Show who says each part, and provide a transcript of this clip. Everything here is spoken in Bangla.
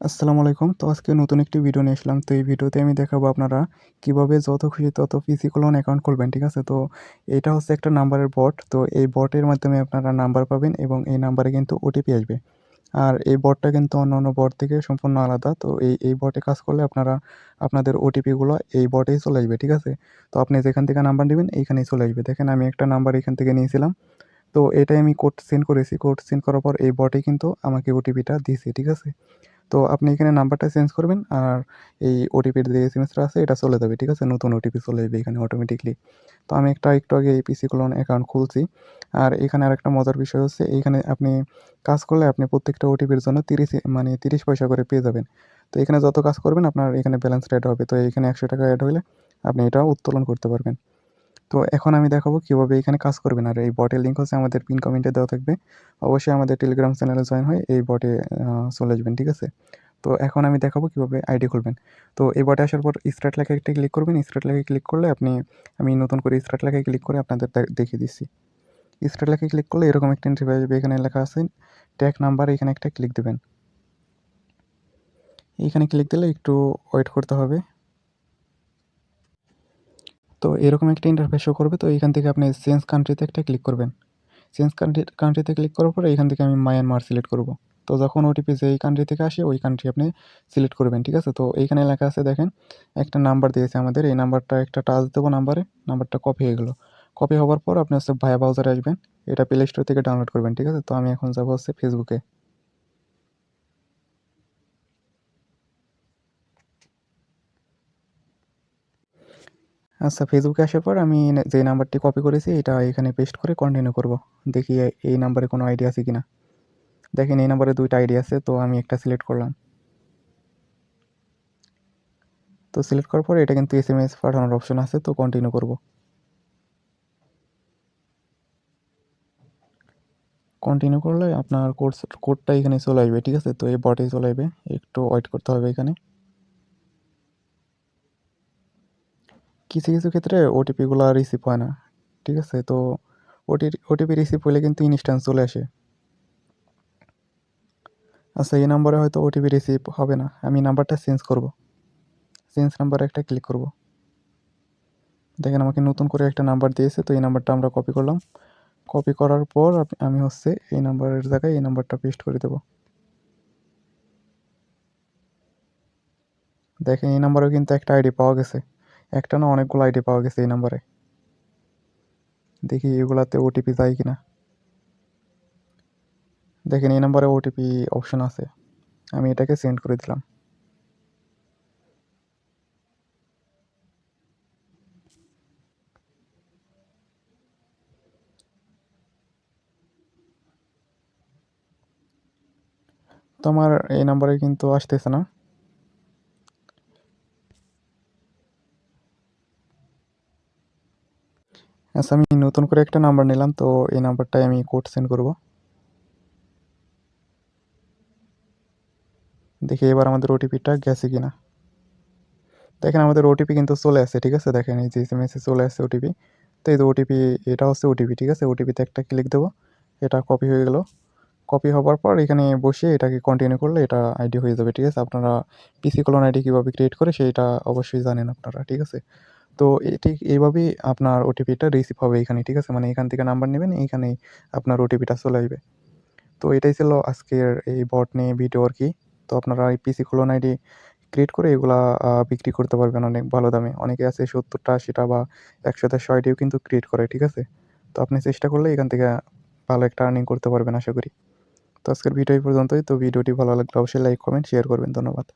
Speaker 1: আসসালামু আলাইকুম। তো আজকে নতুন একটি ভিডিও নিয়ে আসলাম। তো এই ভিডিওতে আমি দেখাবো আপনারা কিভাবে যত খুশি তত পিসি ক্লোন অ্যাকাউন্ট খুলবেন, ঠিক আছে? তো এটা হচ্ছে একটা নাম্বারের বট। তো এই বটের মাধ্যমে আপনারা নাম্বার পাবেন এবং এই নাম্বারে কিন্তু ওটিপি আসবে। আর এই বটটা কিন্তু অন্যান্য বট থেকে সম্পূর্ণ আলাদা। তো এই বটে কাজ করলে আপনারা আপনাদের ওটিপিগুলো এই বটেই চলে আসবে, ঠিক আছে? তো আপনি যেখান থেকে নাম্বার নিবেন এইখানেই চলে আসবে। দেখেন আমি একটা নাম্বার এখান থেকে নিয়েছিলাম। তো এটাই আমি কোড সেন্ড করেছি। কোড সেন্ড করার পর এই বটে কিন্তু আমাকে ওটিপিটা দিছে, ঠিক আছে? তো আপনি এখানে নাম্বারটা চেঞ্জ করবেন আর এই ওটিপির যে এসএমএসটা আছে এটা চলে যাবে, ঠিক আছে? নতুন ওটিপি চলে যাবে এখানে অটোমেটিকলি। তো আমি একটু আগে এই পিসি ক্লোন অ্যাকাউন্ট খুলছি। আর এখানে আরেকটা মজার বিষয় হচ্ছে এইখানে আপনি কাজ করলে আপনি প্রত্যেকটা ওটিপির জন্য ৩০ পয়সা করে পেয়ে যাবেন। তো এখানে যত কাজ করবেন আপনার এখানে ব্যালেন্সটা এড হবে। তো এখানে ৳১০০ এড হইলে আপনি এটাও উত্তোলন করতে পারবেন। তো এখন আমি দেখাবো কিভাবে এখানে কাজ করবেন। আর এই বটের লিঙ্ক হচ্ছে আমাদের পিন কমেন্টে দেওয়া থাকবে। অবশ্যই আমাদের টেলিগ্রাম চ্যানেলে জয়েন হয়ে এই বটে চলে আসবেন, ঠিক আছে? তো এখন আমি দেখাবো কিভাবে আইডি খুলবেন। তো এই বটে আসার পর স্টার্ট লেখায় একটা ক্লিক করবেন। স্টার্ট লেখায় ক্লিক করলে আমি নতুন করে স্টার্ট লেখায় ক্লিক করে আপনাদের দেখিয়ে দিচ্ছি। স্টার্ট লেখায় ক্লিক করলে এরকম একটা ইন্টারফেস আসবে। এখানে লেখা আছে ট্যাগ নাম্বার, এখানে একটা ক্লিক দিবেন। এইখানে ক্লিক দিলে একটু ওয়েট করতে হবে। তো এরকম একটা ইন্টারফেস শো করবে। তো এইখান থেকে আপনি চেঞ্জ কান্ট্রিতে একটা ক্লিক করবেন। চেঞ্জ কান্ট্রিতে ক্লিক করার পরে এখান থেকে আমি মায়ানমার সিলেক্ট করব। তো যখন ওটিপি যেই কান্ট্রি থেকে আসে ওই কান্ট্রি আপনি সিলেক্ট করবেন, ঠিক আছে? তো এইখানে লেখা আছে দেখেন একটা নাম্বার দিয়েছে আমাদের। এই নাম্বারটা একটা টাচ দেবো নাম্বারে, নাম্বারটা কপি হয়ে গেল। কপি হওয়ার পর আপনি হচ্ছে ভায়া ব্রাউজারে আসবেন। এটা প্লে স্টোর থেকে ডাউনলোড করবেন, ঠিক আছে? তো আমি এখন যাবো হচ্ছে ফেসবুকে। আচ্ছা, ফেসবুকে আসার পর আমি যে নাম্বারটি কপি করেছি এটা এখানে পেস্ট করে কন্টিনিউ করব। দেখি এই নাম্বারে কোনো আইডি আছে কিনা। দেখেন এই নাম্বারে 2টা আইডি আছে, তো আমি একটা সিলেক্ট করলাম। তো সিলেক্ট করার পরে এটা কিন্তু এসএমএস পাঠানোর অপশন আছে, তো কন্টিনিউ করব। কন্টিনিউ করলে আপনার কোডটা এখানে চলে আসবে, ঠিক আছে? তো এই বটে চলে আসবে, একটু ওয়েট করতে হবে এখানে। কিছু কিছু ক্ষেত্রে ওটিপিগুলো রিসিভ হয় না, ঠিক আছে? তো ওটিপি রিসিভ হলে কিন্তু ইনস্ট্যান্ট চলে আসে। আচ্ছা, এই নাম্বারে হয়তো ওটিপি রিসিভ হবে না, আমি নাম্বারটা চেঞ্জ করব। চেঞ্জ নাম্বারে একটা ক্লিক করব। দেখেন আমাকে নতুন করে একটা নাম্বার দিয়েছে, তো এই নাম্বারটা আমরা কপি করলাম। কপি করার পর আমি হচ্ছে এই নাম্বারের জায়গায় এই নাম্বারটা পেস্ট করে দেবো। দেখেন এই নাম্বারেও কিন্তু একটা আইডি পাওয়া গেছে। একটা না, অনেকগুলো আইডি পাওয়া গেছে এই নাম্বারে। দেখি এগুলাতে ওটিপি যায় কিনা। দেখেন এই নাম্বারে ওটিপি অপশন আছে, আমি এটাকে সেন্ড করে দিলাম। তো আমার এই নাম্বারে কিন্তু আসতেছে না। আচ্ছা, আমি নতুন করে একটা নাম্বার নিলাম, তো এই নাম্বারটায় আমি কোড সেন্ড করব। দেখি এবার আমাদের ওটিপিটা গেছে কিনা। দেখেন আমাদের ওটিপি কিন্তু চলে আসছে, ঠিক আছে? দেখেন এই যে এসএমএস এ চলে আসছে ওটিপি। তো এই যে ওটিপি, এটা হচ্ছে ওটিপি, ঠিক আছে? ওটিপিতে একটা ক্লিক দেবো। এটা কপি হয়ে গেল। কপি হবার পর এখানে বসিয়ে এটাকে কন্টিনিউ করলে এটা আইডি হয়ে যাবে, ঠিক আছে? আপনারা পিসি ক্লোন আইডি কীভাবে ক্রিয়েট করে সেইটা অবশ্যই জানেন আপনারা, ঠিক আছে? তো ঠিক এইভাবেই আপনার ওটিপিটা রিসিভ হবে এখানে, ঠিক আছে? মানে এখান থেকে নাম্বার নেবেন, এইখানেই আপনার ওটিপিটা চলে আসবে। তো এটাই ছিল আজকের এই বট নিয়ে ভিডিও আর কি। তো আপনারা এই পিসি ক্লোন আইডি ক্রিয়েট করে এগুলা বিক্রি করতে পারবেন অনেক ভালো দামে। অনেকে আছে ৭০টা ৮০টা বা ১০০-১৫০ আইডিও কিন্তু ক্রিয়েট করে, ঠিক আছে? তো আপনি চেষ্টা করলে এখান থেকে ভালো একটা আর্নিং করতে পারবেন আশা করি। তো আজকের ভিডিও এই পর্যন্তই। তো ভিডিওটি ভালো লাগলে অবশ্যই লাইক, কমেন্ট, শেয়ার করবেন। ধন্যবাদ।